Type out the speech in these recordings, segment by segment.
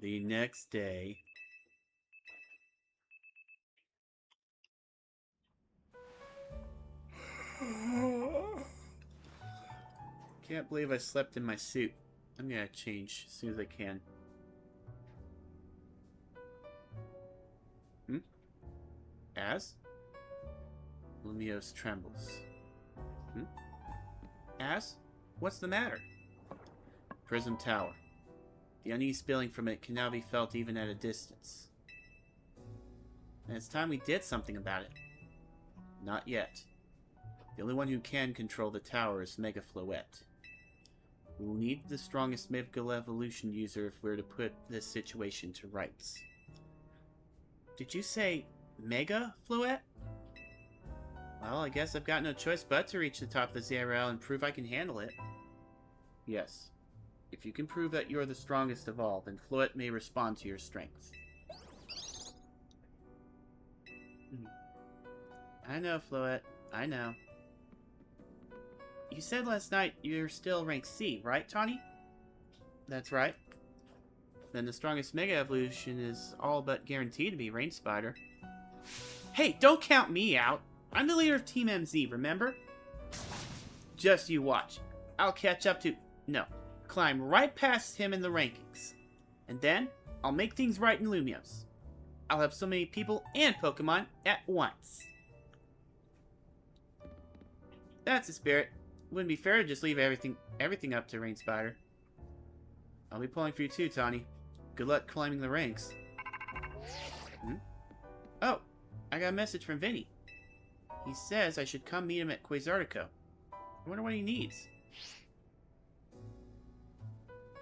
The next day. Can't believe I slept in my suit. I'm gonna change as soon as I can. Az? Lumios trembles. Az? What's the matter? Prism Tower. The unease spilling from it can now be felt even at a distance. And it's time we did something about it. Not yet. The only one who can control the tower is Mega Floette. We will need the strongest mythical evolution user if we're to put this situation to rights. Did you say Mega Floette? Well, I guess I've got no choice but to reach the top of the ZRL and prove I can handle it. Yes. If you can prove that you're the strongest of all, then Floette may respond to your strength. I know, Floette. I know. You said last night you're still rank C, right, Tawny? That's right. Then the strongest Mega Evolution is all but guaranteed to be Rain Spider. Hey, don't count me out! I'm the leader of Team MZ, remember? Just you watch. I'll catch up to... No. Climb right past him in the rankings. And then, I'll make things right in Lumios. I'll have so many people and Pokemon at once. That's the spirit. Wouldn't be fair to just leave everything up to Rain Spider. I'll be pulling for you too, Tawny. Good luck climbing the ranks. Oh, I got a message from Vinny. He says I should come meet him at Quasartico. I wonder what he needs.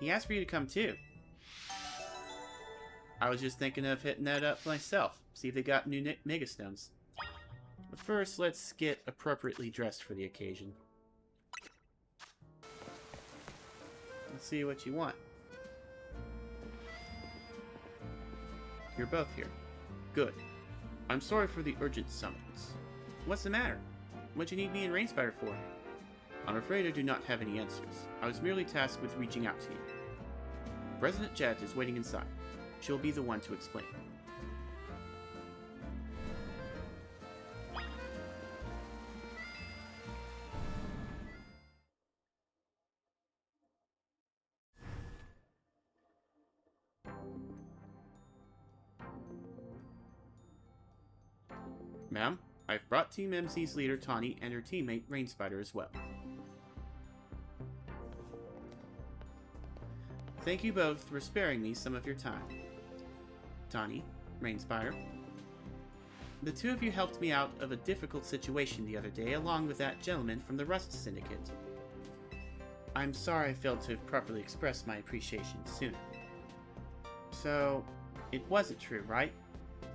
He asked for you to come too. I was just thinking of hitting that up myself. See if they got new Megastones. But first, let's get appropriately dressed for the occasion. Let's see what you want. You're both here. Good. I'm sorry for the urgent summons. What's the matter? What'd you need me and Rain Spider for? I'm afraid I do not have any answers. I was merely tasked with reaching out to you. President Jet is waiting inside. She'll be the one to explain. Ma'am, I've brought Team MC's leader Tawny and her teammate Rain Spider as well. Thank you both for sparing me some of your time. Tawny, Rain Spider. The two of you helped me out of a difficult situation the other day along with that gentleman from the Rust Syndicate. I'm sorry I failed to properly express my appreciation sooner. So, it wasn't true, right?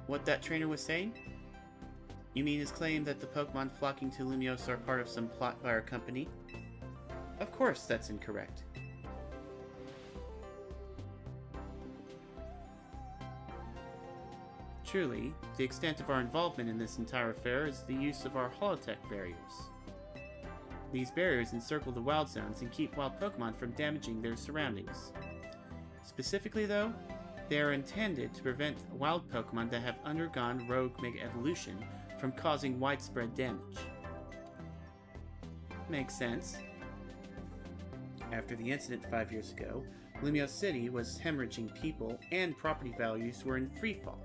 What that trainer was saying? You mean his claim that the Pokemon flocking to Lumios are part of some plot by our company? Of course that's incorrect. Truly, the extent of our involvement in this entire affair is the use of our holotech barriers. These barriers encircle the wild zones and keep wild Pokemon from damaging their surroundings. Specifically though, they are intended to prevent wild Pokemon that have undergone rogue Mega Evolution from causing widespread damage. Makes sense. After the incident 5 years ago, Lumios City was hemorrhaging people and property values were in freefall.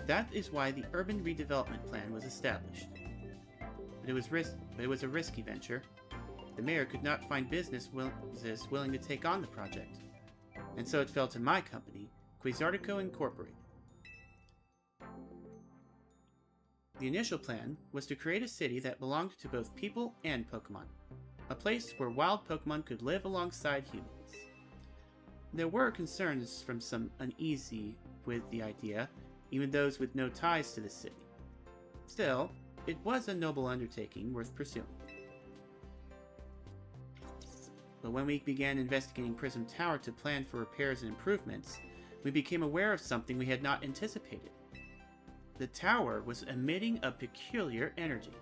That is why the Urban Redevelopment Plan was established. But it was a risky venture. The mayor could not find businesses willing to take on the project, and so it fell to my company, Quasartico Incorporated. The initial plan was to create a city that belonged to both people and Pokemon, a place where wild Pokemon could live alongside humans. There were concerns from some uneasy with the idea, even those with no ties to the city. Still, it was a noble undertaking worth pursuing. But when we began investigating Prism Tower to plan for repairs and improvements, we became aware of something we had not anticipated. The tower was emitting a peculiar energy.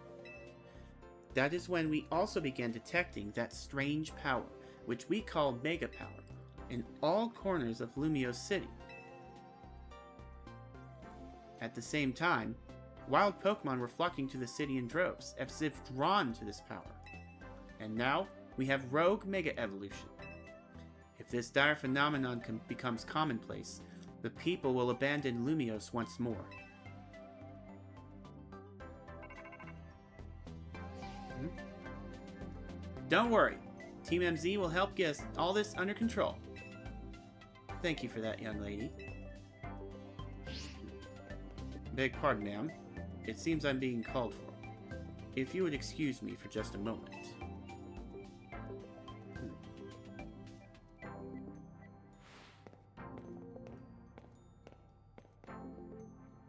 That is when we also began detecting that strange power, which we call Mega Power, in all corners of Lumiose City. At the same time, wild Pokemon were flocking to the city in droves, as if drawn to this power. And now, we have Rogue Mega Evolution. If this dire phenomenon becomes commonplace, the people will abandon Lumiose once more. Don't worry, Team MZ will help get all this under control. Thank you for that, young lady. Beg pardon, ma'am. It seems I'm being called for. If you would excuse me for just a moment.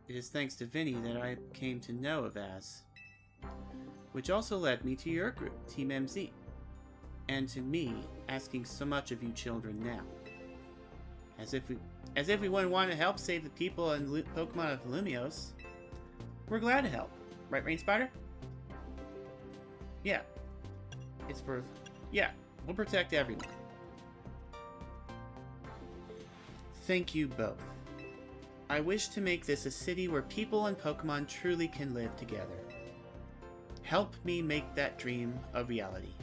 It is thanks to Vinny that I came to know of Az, which also led me to your group, Team MZ, and to me asking so much of you children now. As if we wouldn't want to help save the people and Pokemon of Lumiose. We're glad to help. Right, Rain Spider? Yeah. We'll protect everyone. Thank you both. I wish to make this a city where people and Pokemon truly can live together. Help me make that dream a reality.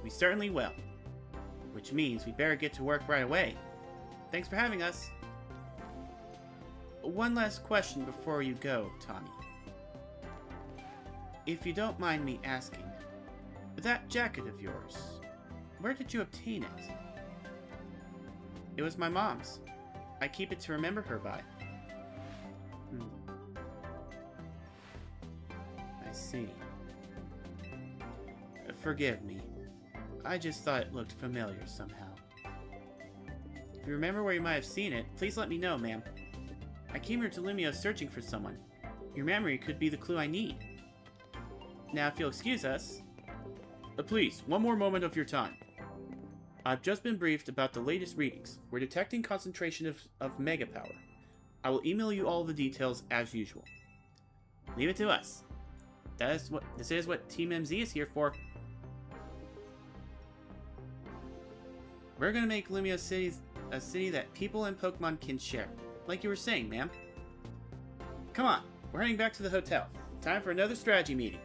We certainly will. Which means we better get to work right away. Thanks for having us. One last question before you go, Tommy. If you don't mind me asking, that jacket of yours, where did you obtain it? It was my mom's. I keep it to remember her by. I see. Forgive me. I just thought it looked familiar somehow. If you remember where you might have seen it, please let me know, ma'am. I came here to Lumiose searching for someone. Your memory could be the clue I need. Now, if you'll excuse us... Please, one more moment of your time. I've just been briefed about the latest readings. We're detecting concentration of Mega Power. I will email you all the details as usual. Leave it to us. This is what Team MZ is here for. We're gonna make Lumiose City a city that people and Pokemon can share. Like you were saying, ma'am. Come on, we're heading back to the hotel. Time for another strategy meeting.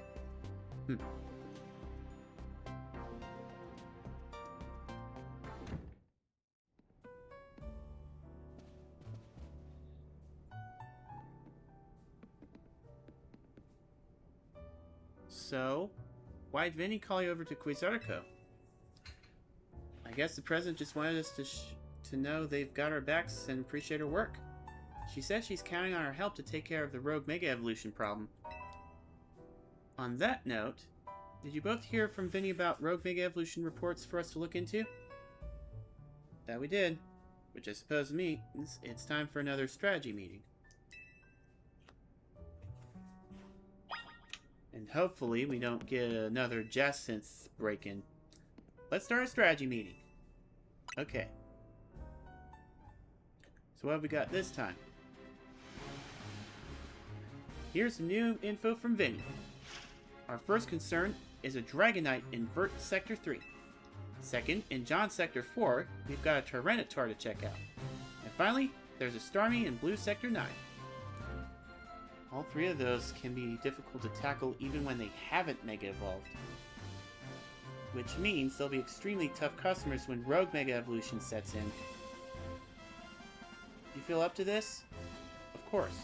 So, why'd Vinny call you over to Quizartico? I guess the president just wanted us to know they've got our backs and appreciate her work. She says she's counting on our help to take care of the Rogue Mega Evolution problem. On that note, did you both hear from Vinny about Rogue Mega Evolution reports for us to look into? That we did, which I suppose means it's time for another strategy meeting. And hopefully we don't get another Jacinth break-in. Let's start a strategy meeting. Okay. So what have we got this time? Here's some new info from Vinny. Our first concern is a Dragonite in Vert Sector 3. Second, in John Sector 4, we've got a Tyranitar to check out. And finally, there's a Starmie in Blue Sector 9. All three of those can be difficult to tackle even when they haven't Mega Evolved. Which means they'll be extremely tough customers when Rogue Mega Evolution sets in. You feel up to this? Of course.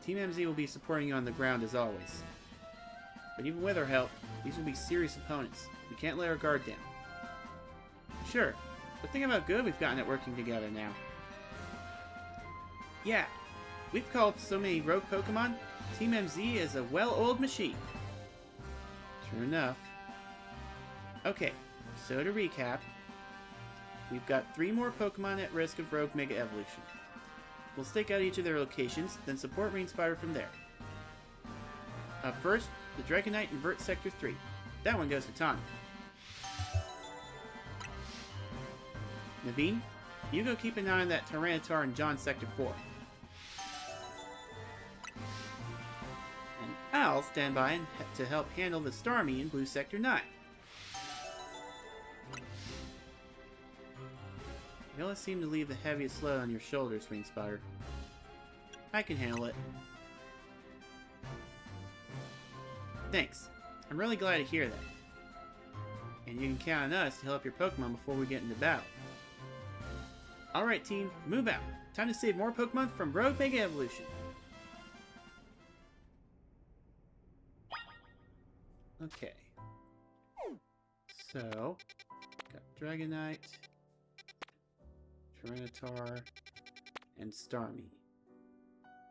Team MZ will be supporting you on the ground as always. But even with our help, these will be serious opponents. We can't let our guard down. Sure, but think about good we've gotten at working together now. Yeah, we've called so many rogue Pokemon, Team MZ is a well-oiled machine. True enough. Okay, so to recap, we've got 3 more Pokemon at risk of Rogue Mega Evolution. We'll stake out each of their locations, then support Rain Spider from there. First, the Dragonite in Vert Sector 3. That one goes to Tommy. Naveen, you go keep an eye on that Tyranitar in John Sector 4. And I'll stand by to help handle the Starmie in Blue Sector 9. You always seem to leave the heaviest load on your shoulders, Wing Spotter. I can handle it. Thanks. I'm really glad to hear that. And you can count on us to help your Pokemon before we get into battle. Alright team, move out. Time to save more Pokemon from Rogue Mega Evolution. Okay. So, got Dragonite, Tyranitar, and Starmie.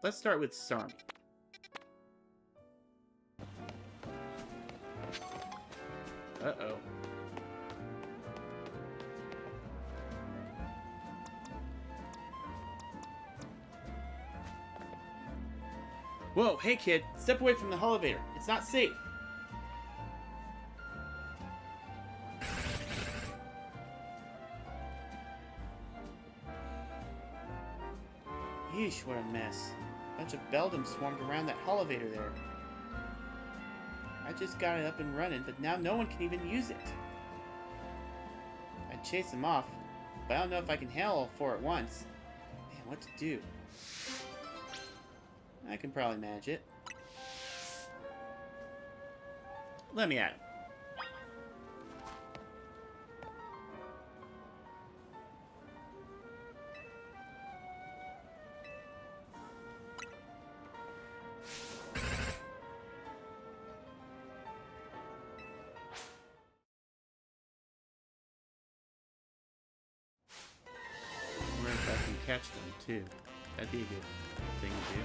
Let's start with Starmie. Uh-oh. Whoa, hey kid, step away from the elevator. It's not safe. Yeesh, what a mess. A bunch of Beldums swarmed around that elevator there. I just got it up and running, but now no one can even use it. I'd chase them off, but I don't know if I can handle all four at once. Man, what to do? I can probably manage it. Let me at him. I wonder if I can catch them too. That'd be a good thing to do.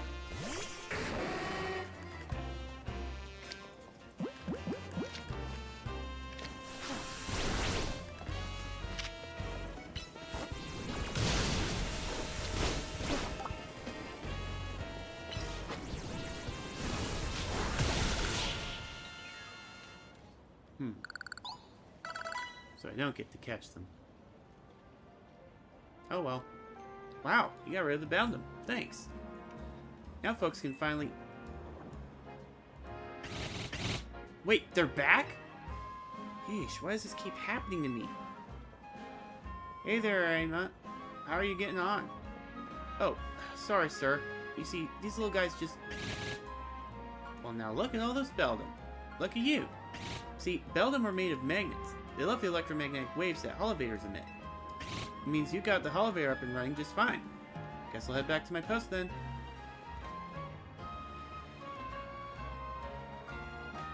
So I don't get to catch them. Oh well. Wow, you got rid of the Beldum. Thanks. Now folks can finally... Wait, they're back? Yeesh, why does this keep happening to me? Hey there, Aima. How are you getting on? Oh, sorry, sir. You see, these little guys just... Well, now look at all those Beldum. Look at you. See, Beldum are made of magnets. They love the electromagnetic waves that elevators emit. It means you got the elevator up and running just fine. Guess I'll head back to my post then.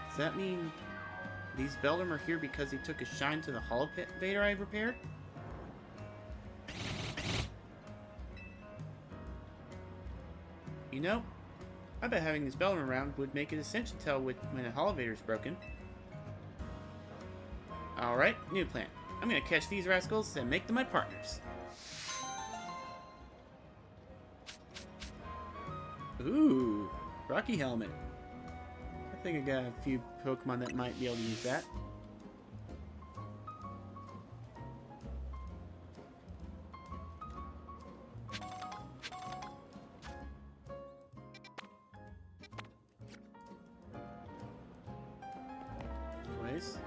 Does that mean these Beldum are here because they took a shine to the elevator I repaired? You know, I bet having this Beldum around would make it essential to tell when an elevator's broken. Alright, new plan. I'm gonna catch these rascals and make them my partners. Ooh, Rocky Helmet. I think I got a few Pokemon that might be able to use that. Anyways,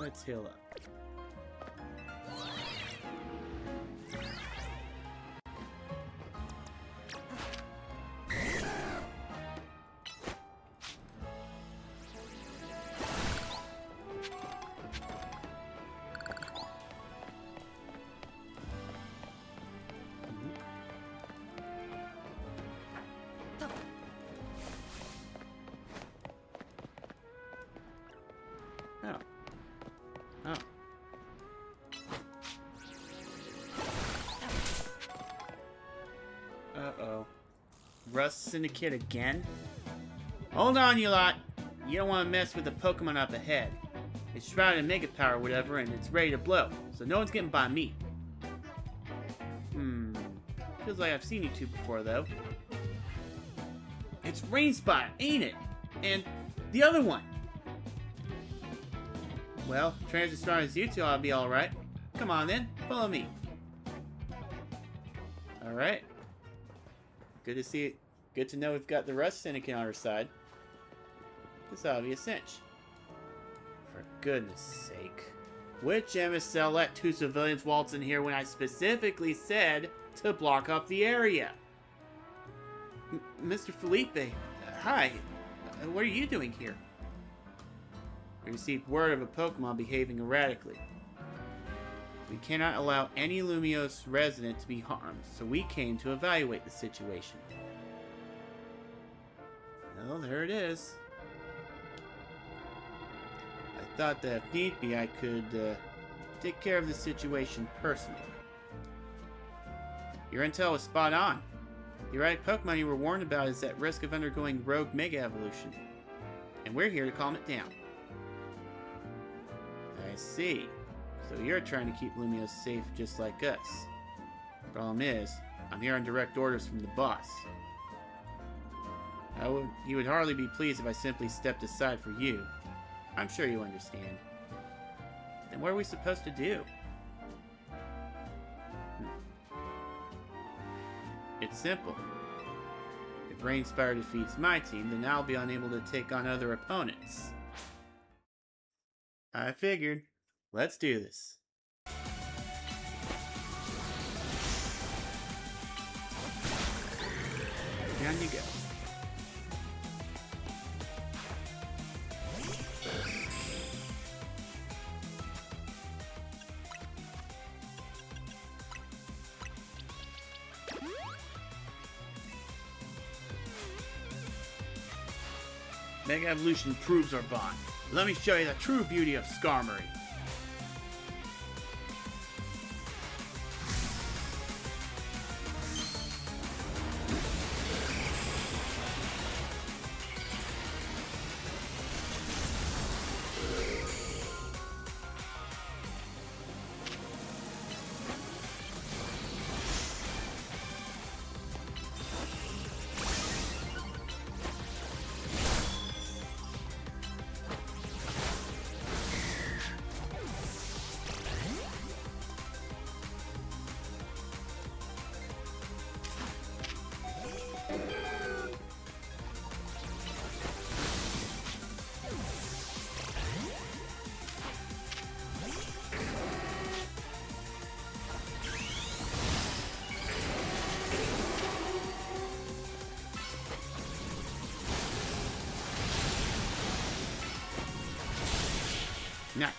let's heal up. Uh-oh. Rust Syndicate again? Hold on, you lot! You don't want to mess with the Pokemon up ahead. It's shrouded in Mega Power or whatever, and it's ready to blow, so no one's getting by me. Feels like I've seen you two before, though. It's Rain Spot, ain't it? And the other one! Well, trainers as strong as you two, I'll be alright. Come on then, follow me. Alright. Good to see it. Good to know we've got the Rust Syndicate on our side. This ought to be a cinch. For goodness sake. Which MSL let 2 civilians waltz in here when I specifically said to block off the area? Mr. Felipe, hi. What are you doing here? We received word of a Pokemon behaving erratically. We cannot allow any Lumiose resident to be harmed, so we came to evaluate the situation. Well, there it is. I thought that if need be, I could take care of the situation personally. Your intel was spot on. The erratic Pokemon you were warned about is at risk of undergoing rogue Mega Evolution, and we're here to calm it down. I see. So you're trying to keep Lumiose safe just like us. Problem is, I'm here on direct orders from the boss. He would hardly be pleased if I simply stepped aside for you. I'm sure you understand. Then what are we supposed to do? It's simple. If Rainspire defeats my team, then I'll be unable to take on other opponents. I figured. Let's do this. Down you go. Mega Evolution proves our bond. Let me show you the true beauty of Skarmory. Nice.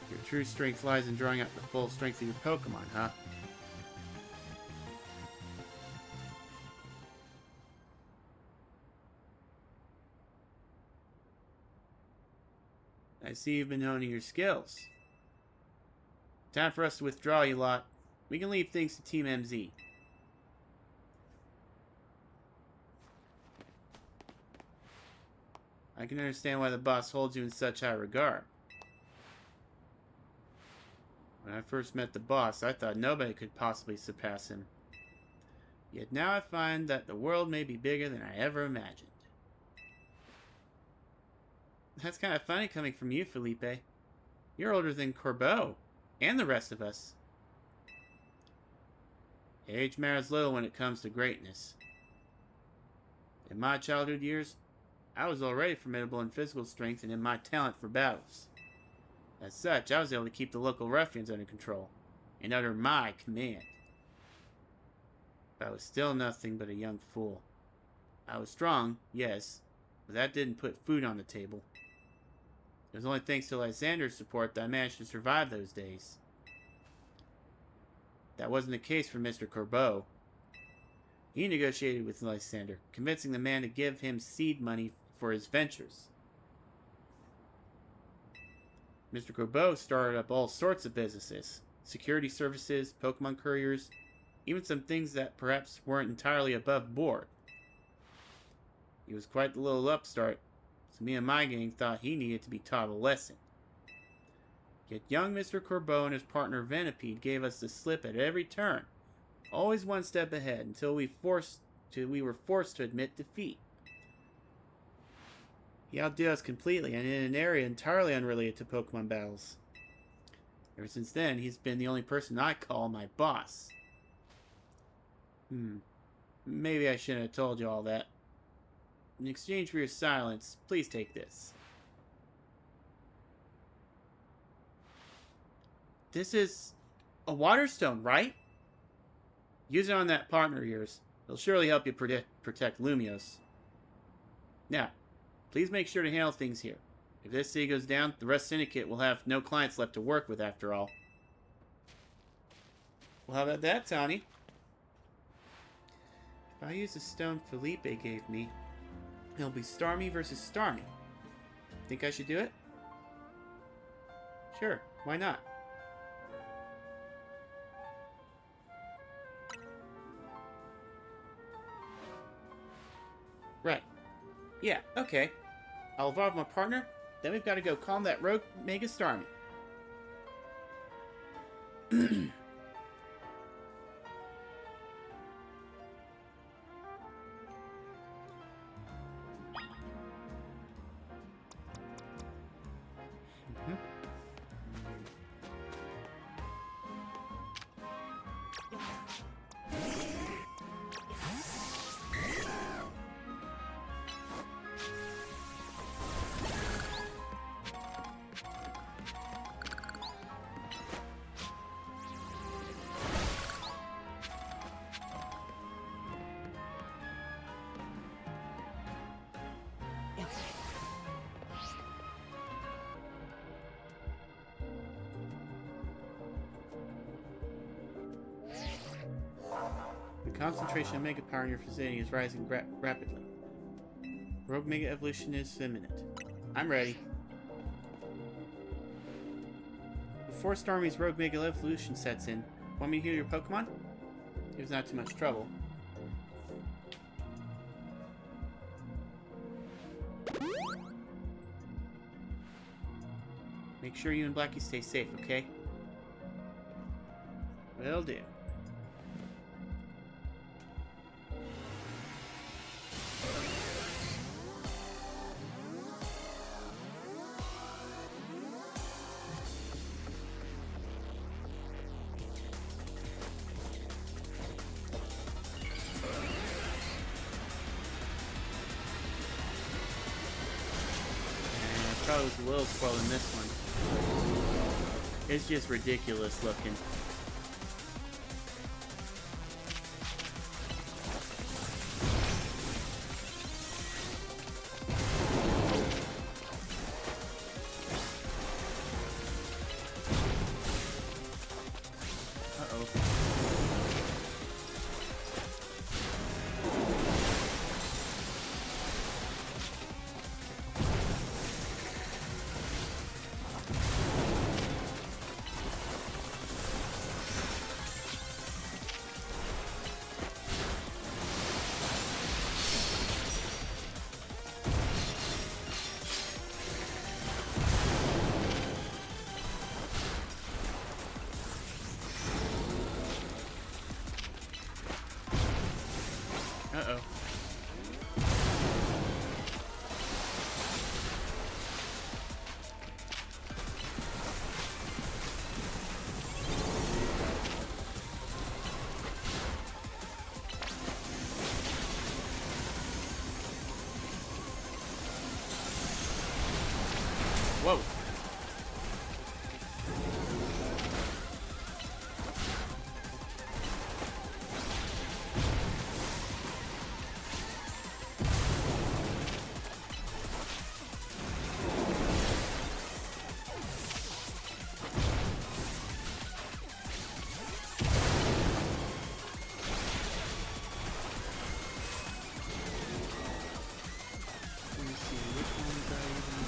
Your true strength lies in drawing out the full strength of your Pokemon, huh? I see you've been honing your skills. Time for us to withdraw, you lot. We can leave things to Team MZ. I can understand why the boss holds you in such high regard. When I first met the boss, I thought nobody could possibly surpass him. Yet now I find that the world may be bigger than I ever imagined. That's kind of funny coming from you, Felipe. You're older than Corbeau, and the rest of us. Age matters little when it comes to greatness. In my childhood years, I was already formidable in physical strength and in my talent for battles. As such, I was able to keep the local ruffians under control, and under my command. But I was still nothing but a young fool. I was strong, yes, but that didn't put food on the table. It was only thanks to Lysander's support that I managed to survive those days. That wasn't the case for Mr. Corbeau. He negotiated with Lysander, convincing the man to give him seed money for his ventures. Mr. Corbeau started up all sorts of businesses. Security services, Pokemon couriers, even some things that perhaps weren't entirely above board. He was quite the little upstart, so me and my gang thought he needed to be taught a lesson. Yet young Mr. Corbeau and his partner Venipede gave us the slip at every turn, always one step ahead until we were forced to admit defeat. He outdid us completely and in an area entirely unrelated to Pokemon battles. Ever since then, he's been the only person I call my boss. Maybe I shouldn't have told you all that. In exchange for your silence, please take this. This is a water stone, right? Use it on that partner of yours. It'll surely help you protect Lumios. Now, please make sure to handle things here. If this city goes down, the rest Syndicate will have no clients left to work with after all. Well, how about that, Tawny? If I use the stone Felipe gave me, it'll be Starmie versus Starmie. Think I should do it? Sure, why not? Right. Yeah, okay. I'll evolve my partner, then we've got to go calm that rogue Mega Starmie. The concentration of Mega Power in your vicinity is rising rapidly. Rogue Mega Evolution is imminent. I'm ready. Before Starmie's Rogue Mega Evolution sets in, want me to heal your Pokemon? There's not too much trouble. Make sure you and Blackie stay safe, okay? Will do. Probably was a little spoiled in this one. It's just ridiculous looking. Uh-oh. Uh-oh. Whoa. Let me see, which ones I even...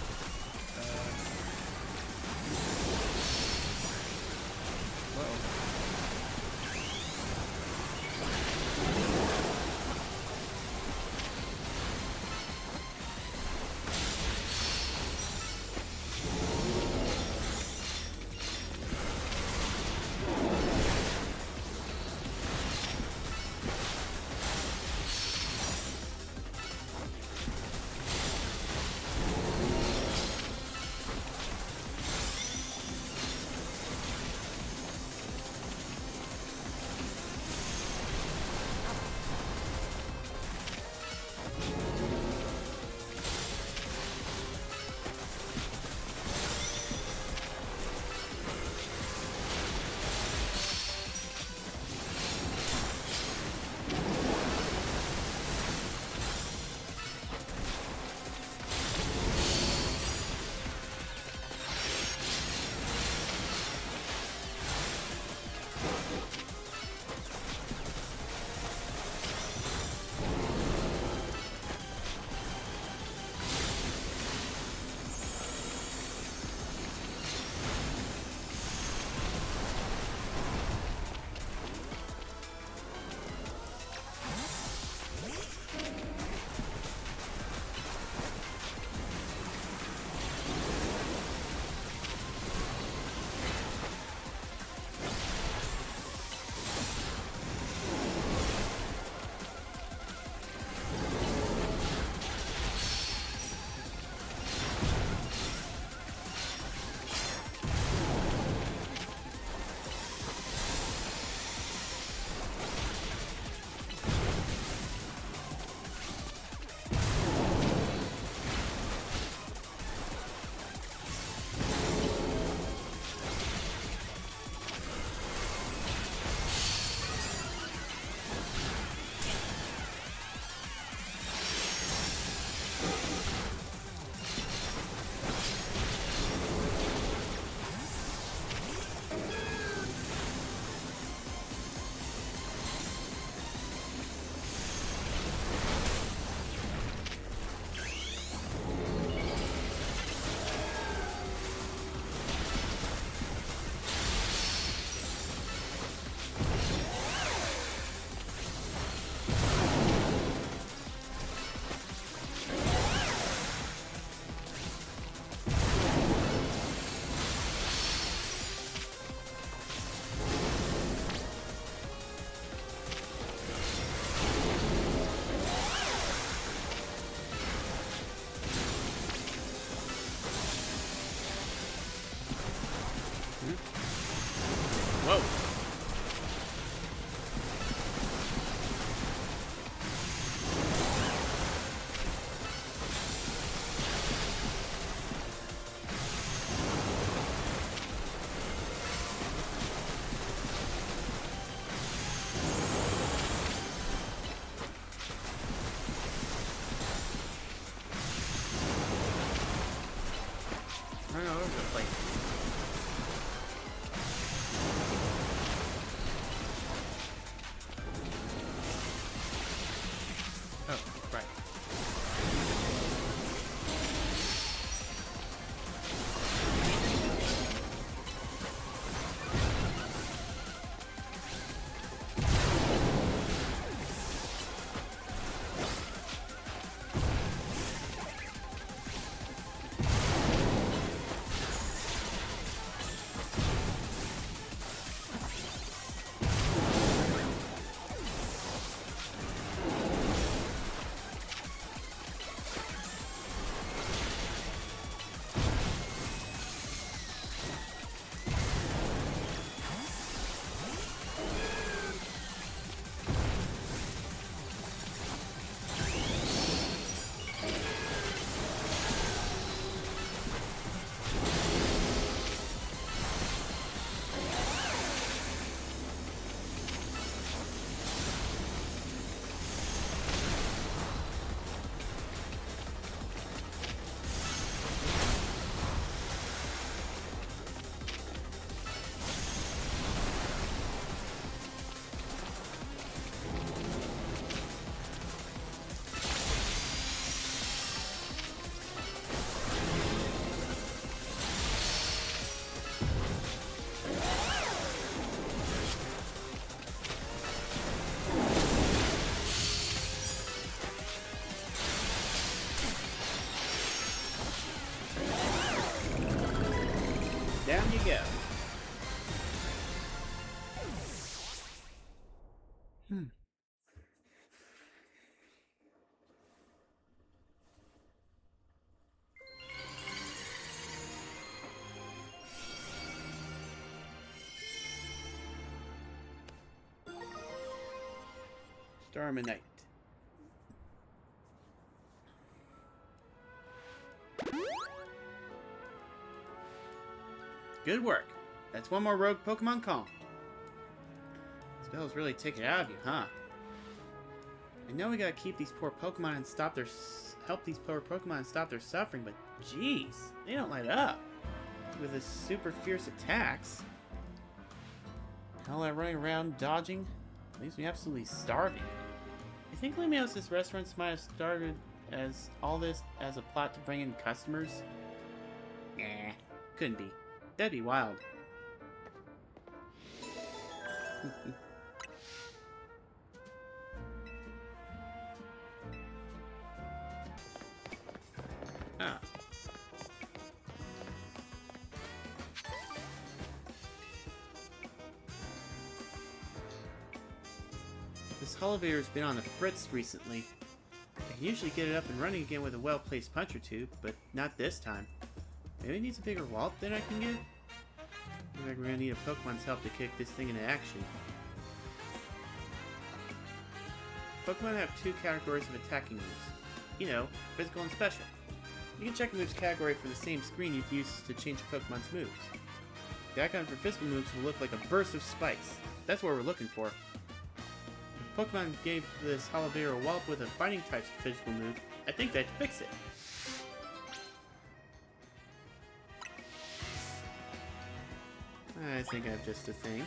place. Oh, right. Down you go. Starmanite. Good work. That's one more rogue Pokemon calmed. Spells really take it out of you, huh? I know we gotta keep these poor Pokemon and help these poor Pokemon and stop their suffering, but jeez, they don't light up with his super fierce attacks. All that running around dodging leaves me absolutely starving. You think Lumos' restaurants might have started as all this as a plot to bring in customers? Nah, couldn't be. That'd be wild. Ah. This elevator's been on the fritz recently. I can usually get it up and running again with a well-placed punch or two, but not this time. Maybe it needs a bigger wallop than I can get? Looks like we're gonna need a Pokemon's help to kick this thing into action. Pokemon have two categories of attacking moves. You know, physical and special. You can check a move's category for the same screen you'd use to change a Pokemon's moves. The icon for physical moves will look like a burst of spikes. That's what we're looking for. If Pokemon gave this Holobear a wallop with a fighting type's physical move, I think that'd fix it. I think I have just a thing.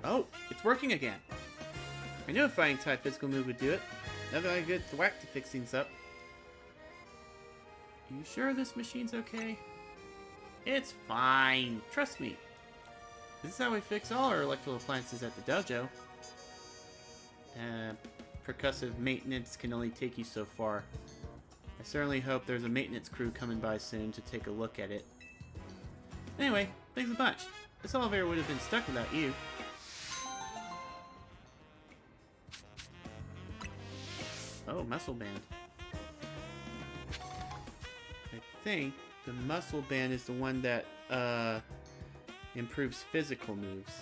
Oh, it's working again. I knew a fighting type physical move would do it. Now that I get thwack to fix things up. Are you sure this machine's okay? It's fine. Trust me. This is how we fix all our electrical appliances at the dojo. Percussive maintenance can only take you so far. I certainly hope there's a maintenance crew coming by soon to take a look at it. Anyway, thanks a bunch. This elevator would have been stuck without you. Oh, muscle band. I think the muscle band is the one that improves physical moves.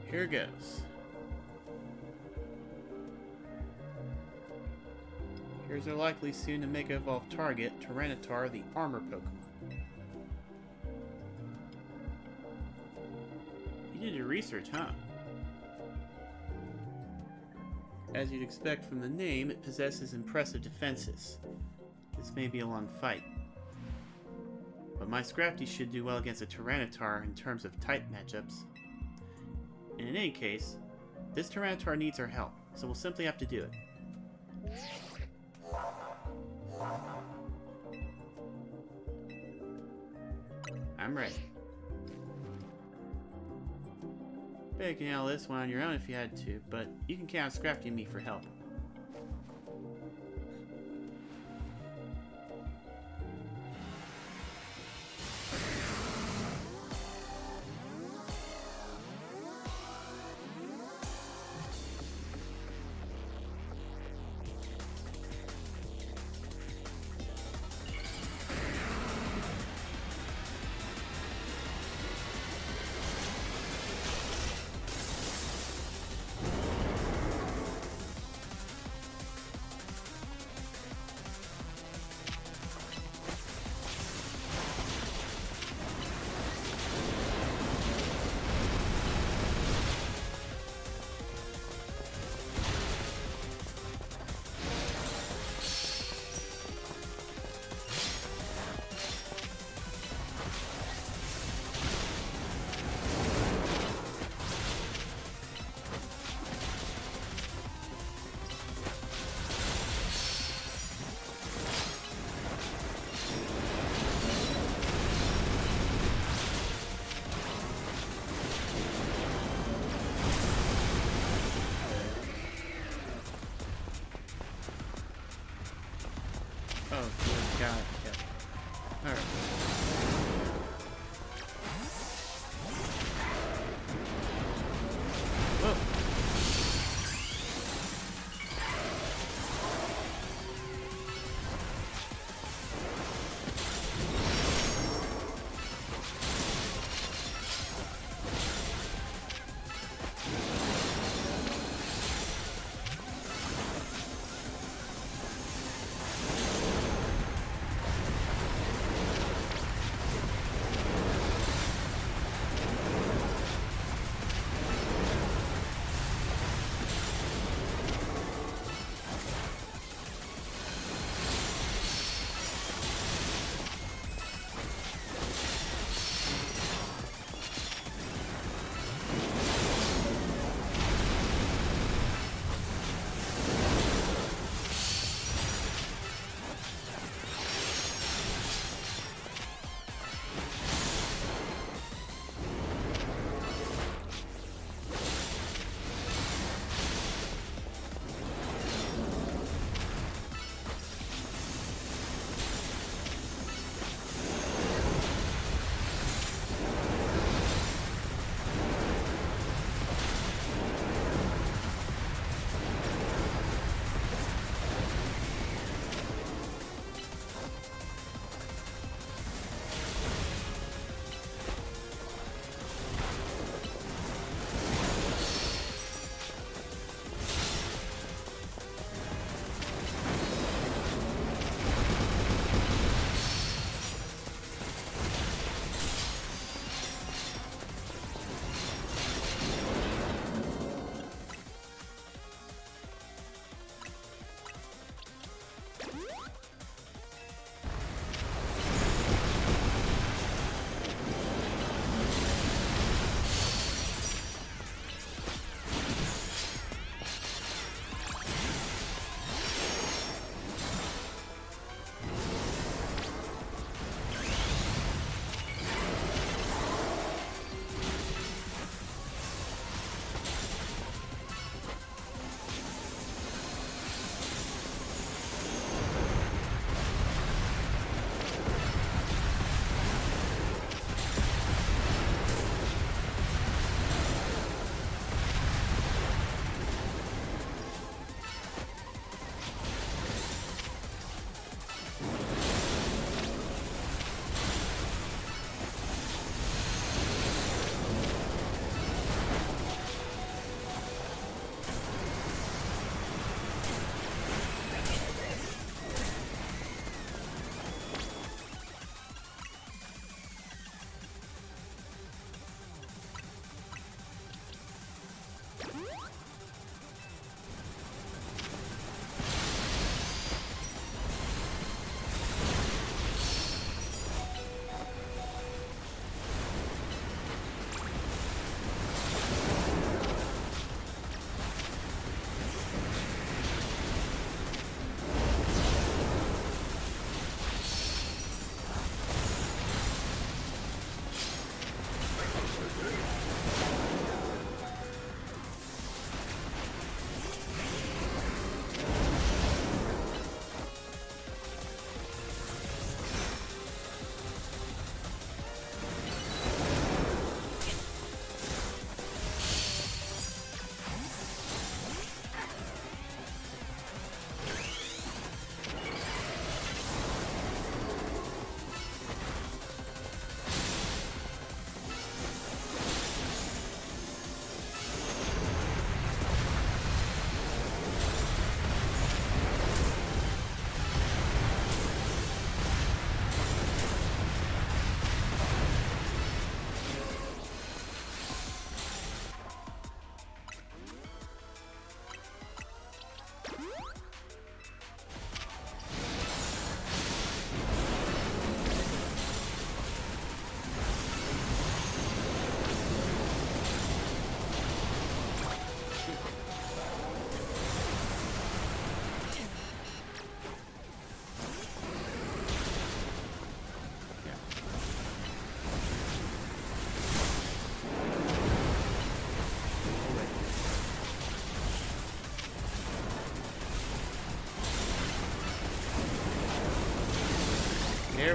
Here goes. Here's our likely soon to Mega Evolve target, Tyranitar, the armor Pokemon. You did your research, huh? As you'd expect from the name, it possesses impressive defenses. This may be a long fight, but my Scrafty should do well against a Tyranitar in terms of type matchups. And in any case, this Tyranitar needs our help, so we'll simply have to do it. I'm ready. Bet you can handle this one on your own if you had to, but you can count on Scrafty and me for help.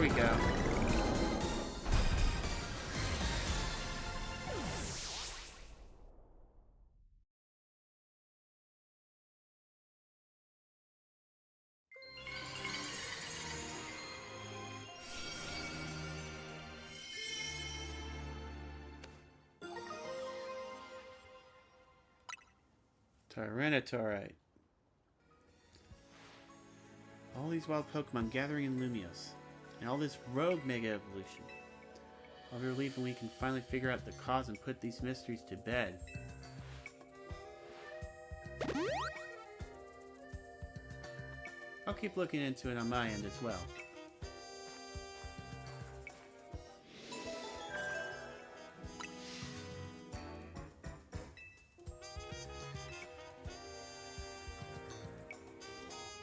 we go. Tyranitarite. All these wild Pokemon gathering in Lumios. And all this rogue Mega Evolution. I'll be relieved when we can finally figure out the cause and put these mysteries to bed. I'll keep looking into it on my end as well.